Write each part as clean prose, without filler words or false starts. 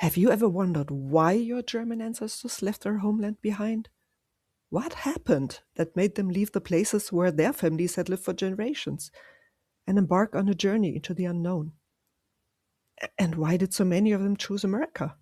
Have you ever wondered why your German ancestors left their homeland behind? What happened that made them leave the places where their families had lived for generations and embark on a journey into the unknown? And why did so many of them choose America?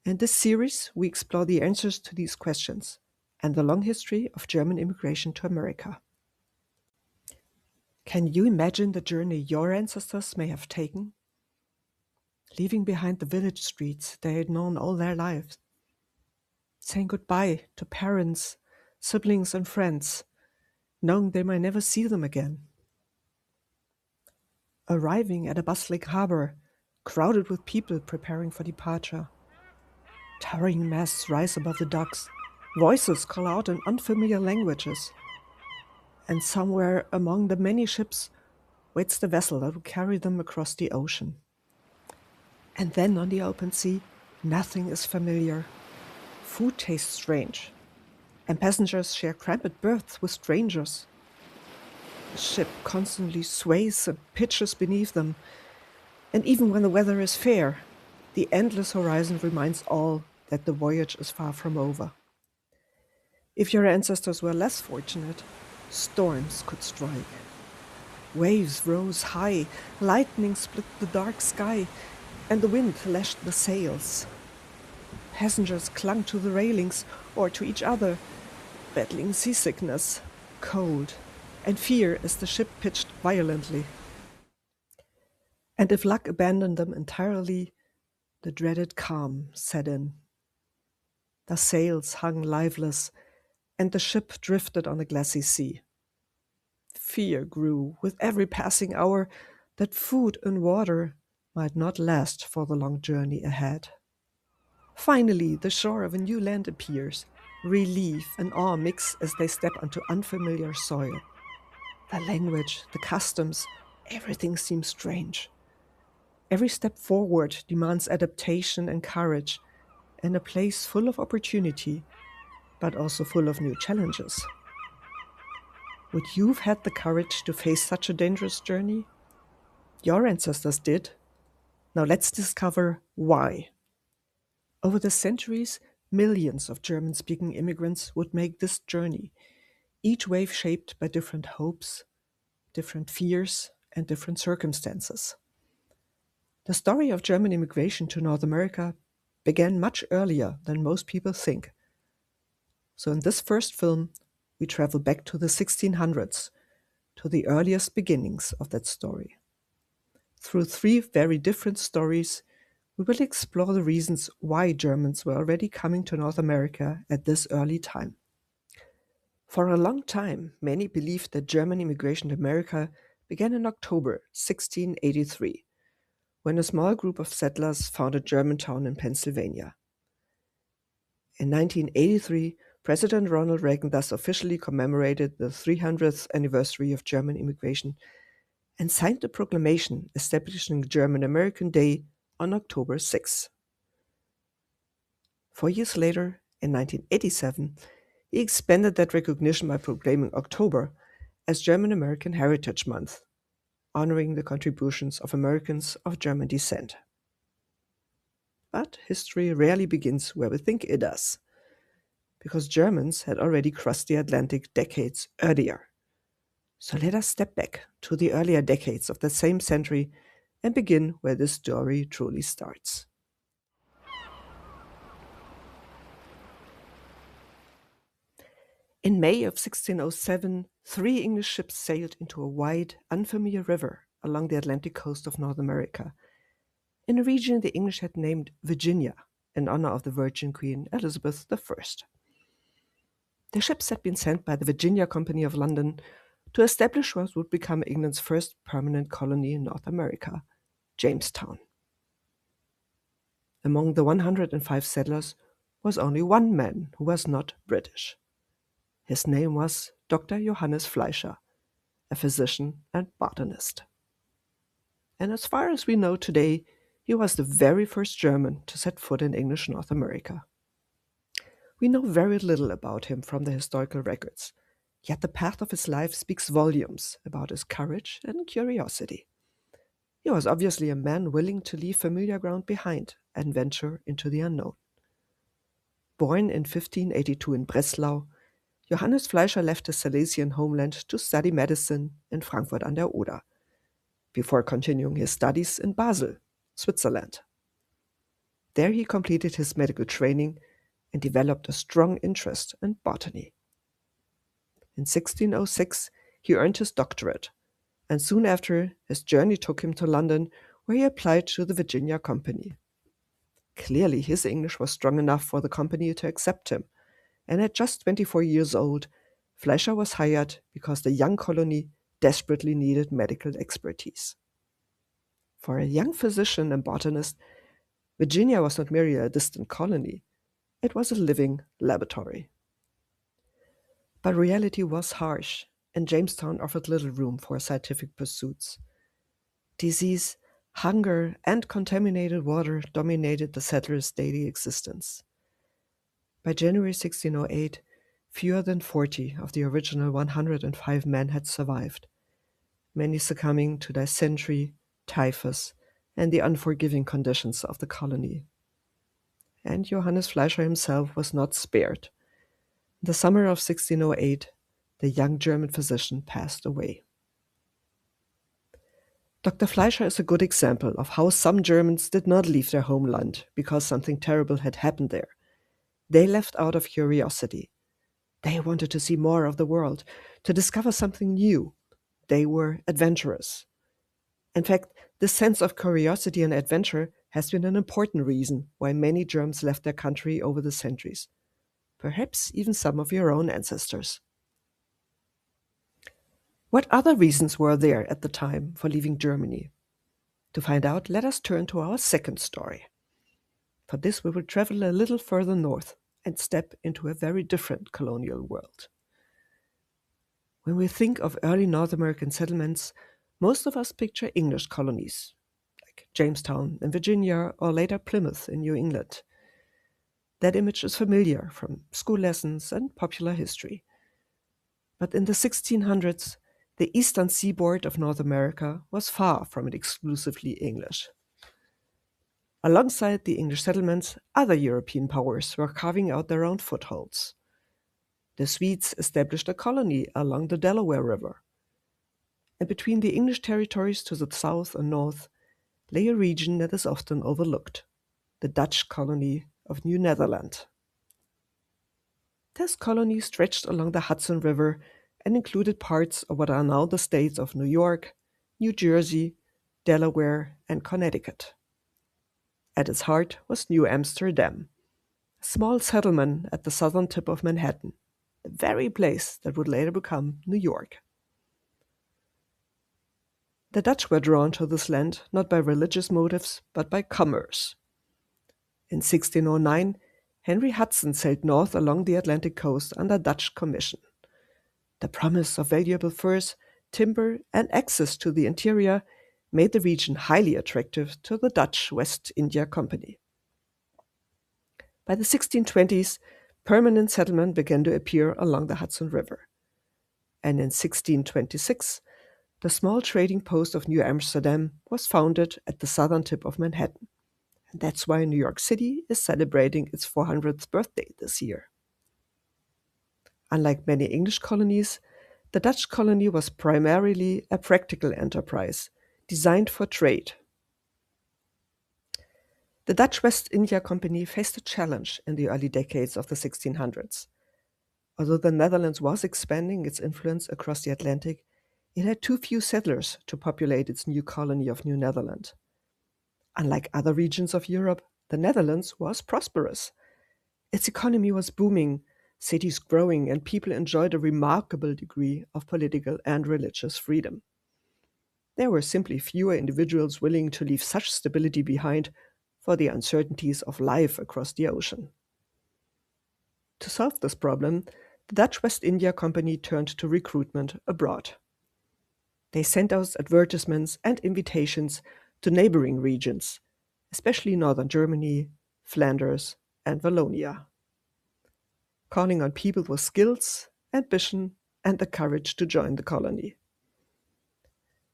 In this series, we explore the answers to these questions and the long history of German immigration to America. Can you imagine the journey your ancestors may have taken? Leaving behind the village streets they had known all their lives, saying goodbye to parents, siblings, and friends, knowing they might never see them again. Arriving at a bustling harbor, crowded with people preparing for departure. Towering masts rise above the docks, voices call out in unfamiliar languages. And somewhere among the many ships waits the vessel that will carry them across the ocean. And then on the open sea, nothing is familiar. Food tastes strange, and passengers share cramped berths with strangers. The ship constantly sways and pitches beneath them, and even when the weather is fair, the endless horizon reminds all that the voyage is far from over. If your ancestors were less fortunate, storms could strike. Waves rose high, lightning split the dark sky, and the wind lashed the sails. Passengers clung to the railings or to each other, battling seasickness, cold, and fear as the ship pitched violently. And if luck abandoned them entirely, the dreaded calm set in. The sails hung lifeless, and the ship drifted on a glassy sea. Fear grew with every passing hour that food and water might not last for the long journey ahead. Finally, the shore of a new land appears. Relief and awe mix as they step onto unfamiliar soil. The language, the customs, everything seems strange. Every step forward demands adaptation and courage, in a place full of opportunity, but also full of new challenges. Would you have had the courage to face such a dangerous journey? Your ancestors did. Now let's discover why. Over the centuries, millions of German-speaking immigrants would make this journey, each wave shaped by different hopes, different fears, and different circumstances. The story of German immigration to North America began much earlier than most people think. So in this first film, we travel back to the 1600s, to the earliest beginnings of that story. Through three very different stories, we will explore the reasons why Germans were already coming to North America at this early time. For a long time, many believed that German immigration to America began in October 1683, when a small group of settlers founded Germantown in Pennsylvania. In 1983, President Ronald Reagan thus officially commemorated the 300th anniversary of German immigration and signed the proclamation establishing German American Day on October 6. 4 years later, in 1987, he expanded that recognition by proclaiming October as German American Heritage Month, honoring the contributions of Americans of German descent. But history rarely begins where we think it does, because Germans had already crossed the Atlantic decades earlier. So let us step back to the earlier decades of the same century and begin where this story truly starts. In May of 1607, 3 English ships sailed into a wide, unfamiliar river along the Atlantic coast of North America, in a region the English had named Virginia, in honor of the Virgin Queen Elizabeth I. The ships had been sent by the Virginia Company of London to establish what would become England's first permanent colony in North America, Jamestown. Among the 105 settlers was only one man who was not British. His name was Dr. Johannes Fleischer, a physician and botanist. And as far as we know today, he was the very first German to set foot in English North America. We know very little about him from the historical records, yet the path of his life speaks volumes about his courage and curiosity. He was obviously a man willing to leave familiar ground behind and venture into the unknown. Born in 1582 in Breslau, Johannes Fleischer left his Silesian homeland to study medicine in Frankfurt an der Oder, before continuing his studies in Basel, Switzerland. There he completed his medical training and developed a strong interest in botany. In 1606, he earned his doctorate, and soon after, his journey took him to London, where he applied to the Virginia Company. Clearly, his English was strong enough for the company to accept him, and at just 24 years old, Fleischer was hired because the young colony desperately needed medical expertise. For a young physician and botanist, Virginia was not merely a distant colony, it was a living laboratory. But reality was harsh, and Jamestown offered little room for scientific pursuits. Disease, hunger, and contaminated water dominated the settlers' daily existence. By January 1608, fewer than 40 of the original 105 men had survived, many succumbing to dysentery, typhus, and the unforgiving conditions of the colony. And Johannes Fleischer himself was not spared. In the summer of 1608, the young German physician passed away. Dr. Fleischer is a good example of how some Germans did not leave their homeland because something terrible had happened there. They left out of curiosity. They wanted to see more of the world, to discover something new. They were adventurous. In fact, this sense of curiosity and adventure has been an important reason why many Germans left their country over the centuries. Perhaps even some of your own ancestors. What other reasons were there at the time for leaving Germany? To find out, let us turn to our second story. For this, we will travel a little further north and step into a very different colonial world. When we think of early North American settlements, most of us picture English colonies, like Jamestown in Virginia or later Plymouth in New England. That image is familiar from school lessons and popular history. But in the 1600s, the eastern seaboard of North America was far from exclusively English. Alongside the English settlements, other European powers were carving out their own footholds. The Swedes established a colony along the Delaware River. And between the English territories to the south and north lay a region that is often overlooked, the Dutch colony of New Netherland. This colony stretched along the Hudson River and included parts of what are now the states of New York, New Jersey, Delaware, and Connecticut. At its heart was New Amsterdam, a small settlement at the southern tip of Manhattan, the very place that would later become New York. The Dutch were drawn to this land not by religious motives, but by commerce. In 1609, Henry Hudson sailed north along the Atlantic coast under Dutch commission. The promise of valuable furs, timber, and access to the interior made the region highly attractive to the Dutch West India Company. By the 1620s, permanent settlement began to appear along the Hudson River. And in 1626, the small trading post of New Amsterdam was founded at the southern tip of Manhattan. And that's why New York City is celebrating its 400th birthday this year. Unlike many English colonies, the Dutch colony was primarily a practical enterprise designed for trade. The Dutch West India Company faced a challenge in the early decades of the 1600s. Although the Netherlands was expanding its influence across the Atlantic, it had too few settlers to populate its new colony of New Netherland. Unlike other regions of Europe, the Netherlands was prosperous. Its economy was booming, cities growing, and people enjoyed a remarkable degree of political and religious freedom. There were simply fewer individuals willing to leave such stability behind for the uncertainties of life across the ocean. To solve this problem, the Dutch West India Company turned to recruitment abroad. They sent out advertisements and invitations to neighboring regions, especially northern Germany, Flanders, and Wallonia, calling on people with skills, ambition, and the courage to join the colony.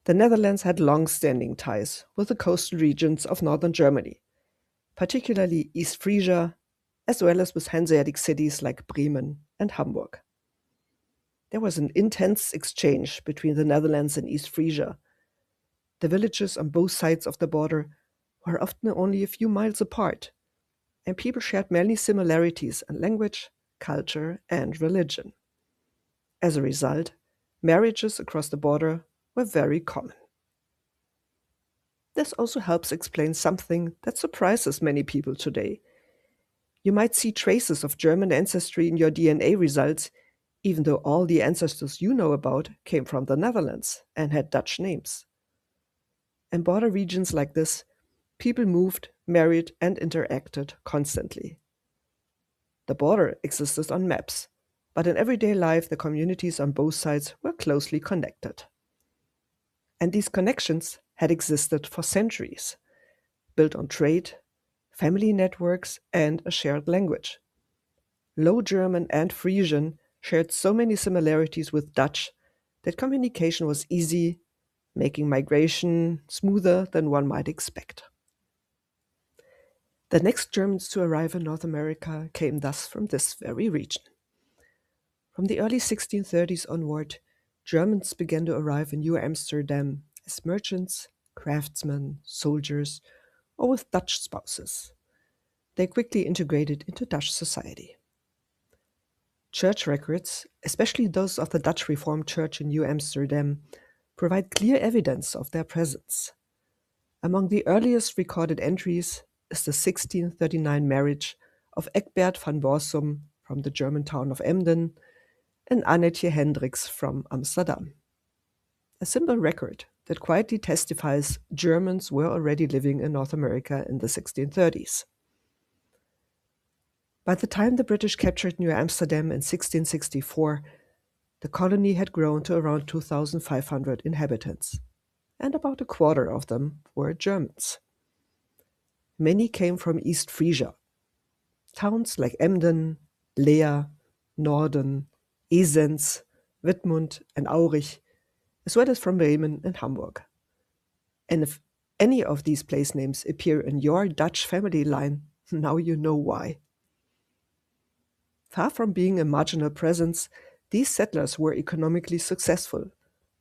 The Netherlands had long-standing ties with the coastal regions of northern Germany, particularly East Frisia, as well as with Hanseatic cities like Bremen and Hamburg. There was an intense exchange between the Netherlands and East Frisia. The villages on both sides of the border were often only a few miles apart, and people shared many similarities in language, culture, and religion. As a result, marriages across the border were very common. This also helps explain something that surprises many people today. You might see traces of German ancestry in your DNA results, even though all the ancestors you know about came from the Netherlands and had Dutch names. In border regions like this, people moved, married, and interacted constantly. The border existed on maps, but in everyday life, the communities on both sides were closely connected. And these connections had existed for centuries, built on trade, family networks, and a shared language. Low German and Frisian shared so many similarities with Dutch that communication was easy, making migration smoother than one might expect. The next Germans to arrive in North America came thus from this very region. From the early 1630s onward, Germans began to arrive in New Amsterdam as merchants, craftsmen, soldiers, or with Dutch spouses. They quickly integrated into Dutch society. Church records, especially those of the Dutch Reformed Church in New Amsterdam, provide clear evidence of their presence. Among the earliest recorded entries is the 1639 marriage of Egbert van Borsum from the German town of Emden and Annetje Hendricks from Amsterdam. A simple record that quietly testifies Germans were already living in North America in the 1630s. By the time the British captured New Amsterdam in 1664, the colony had grown to around 2,500 inhabitants, and about a quarter of them were Germans. Many came from East Frisia. Towns like Emden, Leer, Norden, Esens, Wittmund, and Aurich, as well as from Bremen and Hamburg. And if any of these place names appear in your Dutch family line, now you know why. Far from being a marginal presence, these settlers were economically successful,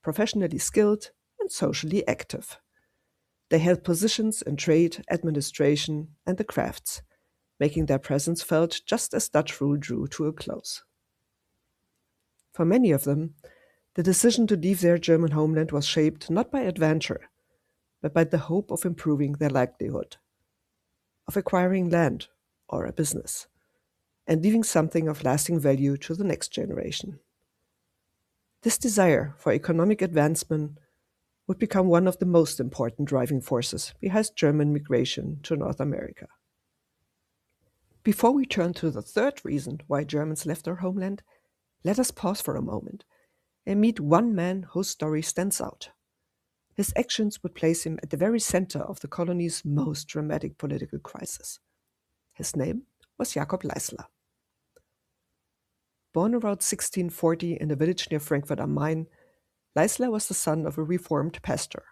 professionally skilled, and socially active. They held positions in trade, administration, and the crafts, making their presence felt just as Dutch rule drew to a close. For many of them, the decision to leave their German homeland was shaped not by adventure, but by the hope of improving their livelihood, of acquiring land or a business, and leaving something of lasting value to the next generation. This desire for economic advancement would become one of the most important driving forces behind German migration to North America. Before we turn to the third reason why Germans left their homeland, let us pause for a moment and meet one man whose story stands out. His actions would place him at the very center of the colony's most dramatic political crisis. His name was Jacob Leisler. Born around 1640 in a village near Frankfurt am Main, Leisler was the son of a Reformed pastor.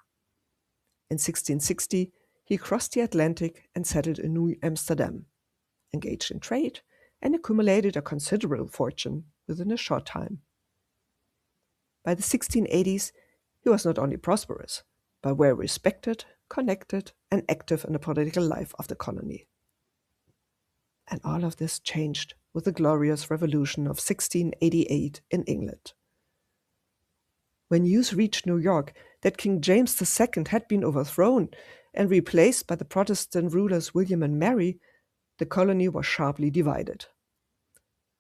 In 1660, he crossed the Atlantic and settled in New Amsterdam, engaged in trade, and accumulated a considerable fortune within a short time. By the 1680s, he was not only prosperous, but well respected, connected, and active in the political life of the colony. And all of this changed with the Glorious Revolution of 1688 in England. When news reached New York that King James II had been overthrown and replaced by the Protestant rulers William and Mary, the colony was sharply divided.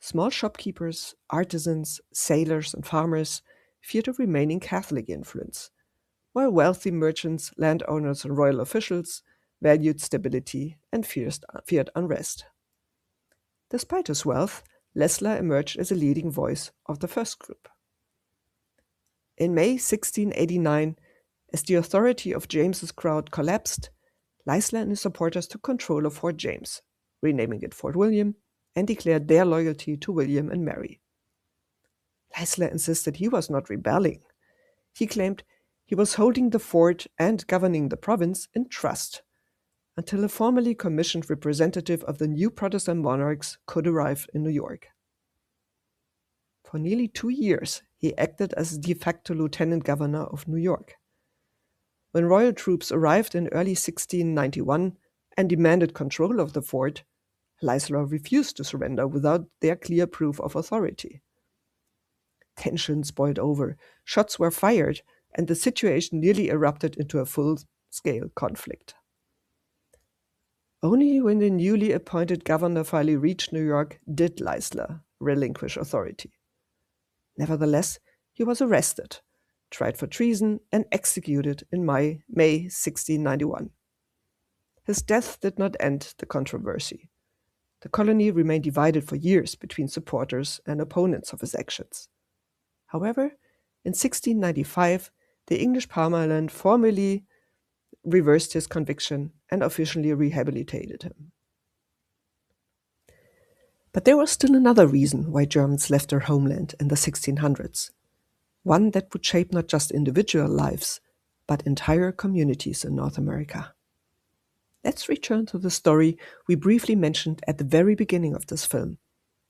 Small shopkeepers, artisans, sailors, and farmers feared a remaining Catholic influence, while wealthy merchants, landowners, and royal officials valued stability and feared unrest. Despite his wealth, Leisler emerged as a leading voice of the first group. In May 1689, as the authority of James's crowd collapsed, Leisler and his supporters took control of Fort James, renaming it Fort William, and declared their loyalty to William and Mary. Leisler insisted he was not rebelling. He claimed He was holding the fort and governing the province in trust until a formally commissioned representative of the new Protestant monarchs could arrive in New York. For nearly 2 years, he acted as de facto lieutenant governor of New York. When royal troops arrived in early 1691 and demanded control of the fort, Leisler refused to surrender without their clear proof of authority. Tensions boiled over, shots were fired, and the situation nearly erupted into a full-scale conflict. Only when the newly appointed governor finally reached New York did Leisler relinquish authority. Nevertheless, he was arrested, tried for treason, and executed in May 1691. His death did not end the controversy. The colony remained divided for years between supporters and opponents of his actions. However, in 1695, the English Parliament formally reversed his conviction and officially rehabilitated him. But there was still another reason why Germans left their homeland in the 1600s, one that would shape not just individual lives, but entire communities in North America. Let's return to the story we briefly mentioned at the very beginning of this film,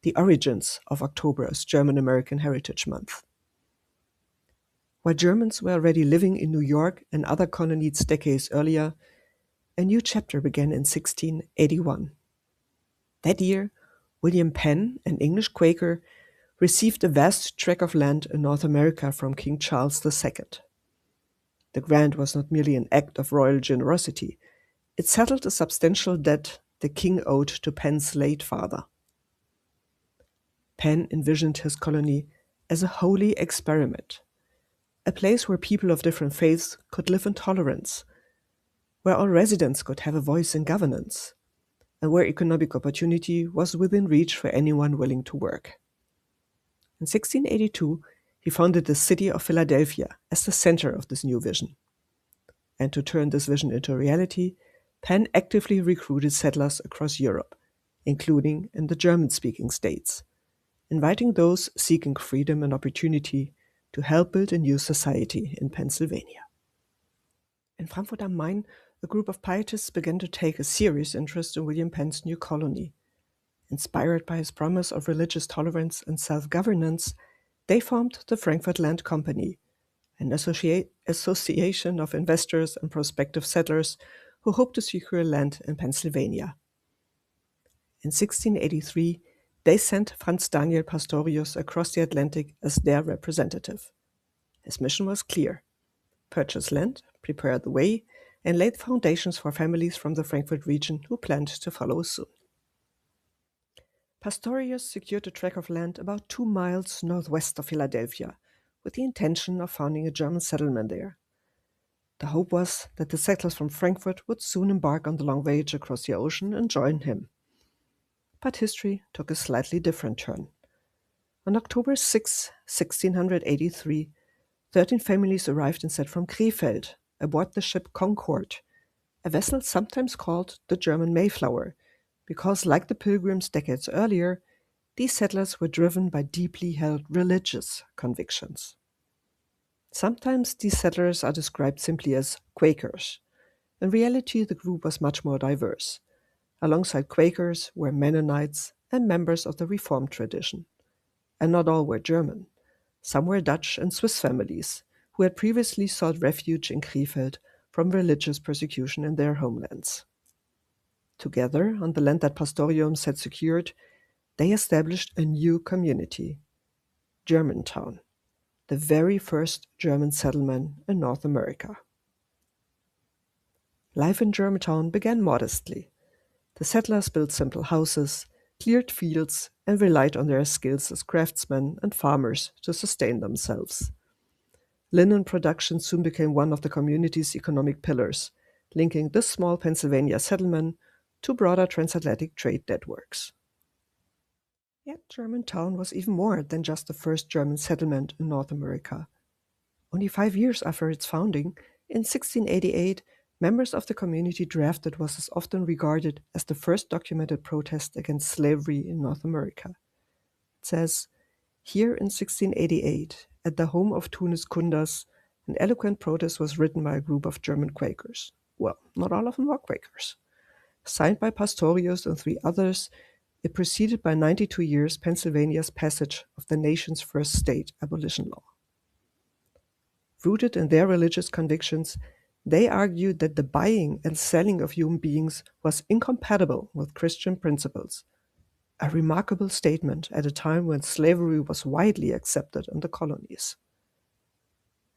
the origins of October as German American Heritage Month. While Germans were already living in New York and other colonies decades earlier, a new chapter began in 1681. That year, William Penn, an English Quaker, received a vast tract of land in North America from King Charles II. The grant was not merely an act of royal generosity, it settled a substantial debt the king owed to Penn's late father. Penn envisioned his colony as a holy experiment, a place where people of different faiths could live in tolerance, where all residents could have a voice in governance, and where economic opportunity was within reach for anyone willing to work. In 1682, he founded the city of Philadelphia as the center of this new vision. And to turn this vision into reality, Penn actively recruited settlers across Europe, including in the German-speaking states, inviting those seeking freedom and opportunity to help build a new society in Pennsylvania. In Frankfurt am Main, a group of pietists began to take a serious interest in William Penn's new colony. Inspired by his promise of religious tolerance and self-governance, they formed the Frankfurt Land Company, an association of investors and prospective settlers who hoped to secure land in Pennsylvania. In 1683, they sent Franz Daniel Pastorius across the Atlantic as their representative. His mission was clear: purchase land, prepare the way, and laid foundations for families from the Frankfurt region who planned to follow soon. Pastorius secured a tract of land about 2 miles northwest of Philadelphia, with the intention of founding a German settlement there. The hope was that the settlers from Frankfurt would soon embark on the long voyage across the ocean and join him. But history took a slightly different turn. On October 6, 1683, 13 families arrived and set from Krefeld aboard the ship Concord, a vessel sometimes called the German Mayflower, because, like the Pilgrims decades earlier, these settlers were driven by deeply held religious convictions. Sometimes these settlers are described simply as Quakers. In reality, the group was much more diverse. Alongside Quakers were Mennonites and members of the Reformed tradition. And not all were German. Some were Dutch and Swiss families who had previously sought refuge in Krefeld from religious persecution in their homelands. Together, on the land that Pastorius had secured, they established a new community, Germantown, the very first German settlement in North America. Life in Germantown began modestly. The settlers built simple houses, cleared fields, and relied on their skills as craftsmen and farmers to sustain themselves. Linen production soon became one of the community's economic pillars, linking this small Pennsylvania settlement to broader transatlantic trade networks. Yet Germantown was even more than just the first German settlement in North America. Only 5 years after its founding, in 1688, members of the community drafted what is often regarded as the first documented protest against slavery in North America. It says, "Here in 1688, at the home of Tunis Kundas, an eloquent protest was written by a group of German Quakers. Well, not all of them were Quakers. Signed by Pastorius and 3 others, it preceded by 92 years Pennsylvania's passage of the nation's first state abolition law. Rooted in their religious convictions, they argued that the buying and selling of human beings was incompatible with Christian principles, a remarkable statement at a time when slavery was widely accepted in the colonies.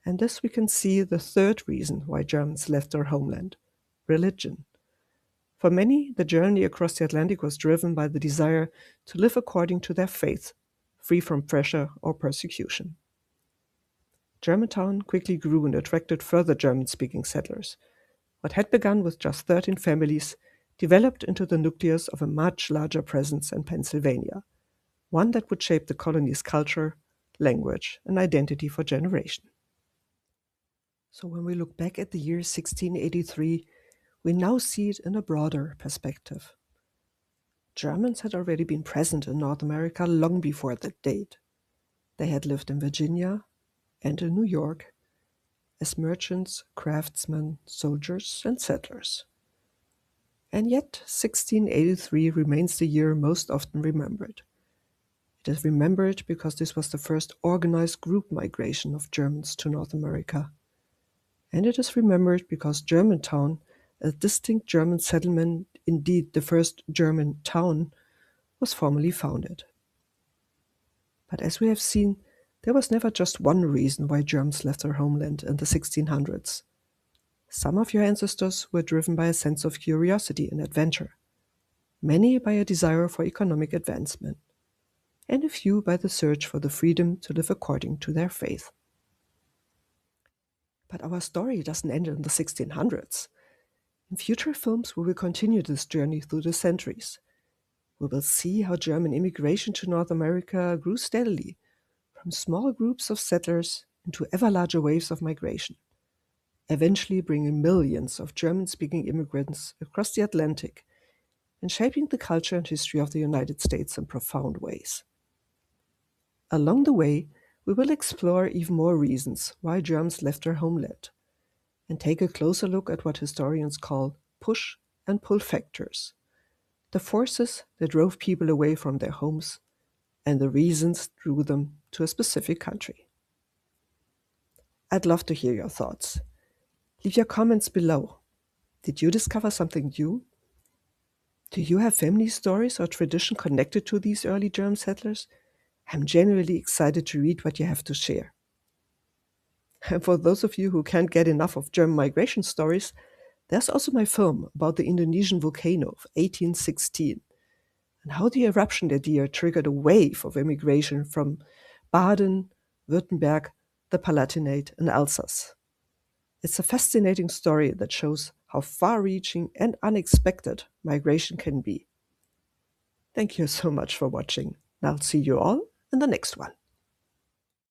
And this we can see the third reason why Germans left their homeland: religion. For many, the journey across the Atlantic was driven by the desire to live according to their faith, free from pressure or persecution. Germantown quickly grew and attracted further German-speaking settlers. What had begun with just 13 families developed into the nucleus of a much larger presence in Pennsylvania, one that would shape the colony's culture, language, and identity for generations. So when we look back at the year 1683, we now see it in a broader perspective. Germans had already been present in North America long before that date. They had lived in Virginia and in New York as merchants, craftsmen, soldiers, and settlers. And yet 1683 remains the year most often remembered. It is remembered because this was the first organized group migration of Germans to North America. And it is remembered because Germantown, a distinct German settlement, indeed the first German town, was formally founded. But as we have seen, there was never just one reason why Germans left their homeland in the 1600s. Some of your ancestors were driven by a sense of curiosity and adventure, many by a desire for economic advancement, and a few by the search for the freedom to live according to their faith. But our story doesn't end in the 1600s. In future films, we will continue this journey through the centuries. We will see how German immigration to North America grew steadily, from small groups of settlers into ever larger waves of migration, eventually bringing millions of German-speaking immigrants across the Atlantic and shaping the culture and history of the United States in profound ways. Along the way, we will explore even more reasons why Germans left their homeland and take a closer look at what historians call push and pull factors, the forces that drove people away from their homes and the reasons drew them to a specific country. I'd love to hear your thoughts. Leave your comments below. Did you discover something new? Do you have family stories or tradition connected to these early German settlers? I'm genuinely excited to read what you have to share. And for those of you who can't get enough of German migration stories, there's also my film about the Indonesian volcano of 1816 and how the eruption that year triggered a wave of immigration from Baden, Württemberg, the Palatinate, and Alsace. It's a fascinating story that shows how far-reaching and unexpected migration can be. Thank you so much for watching, and I'll see you all in the next one.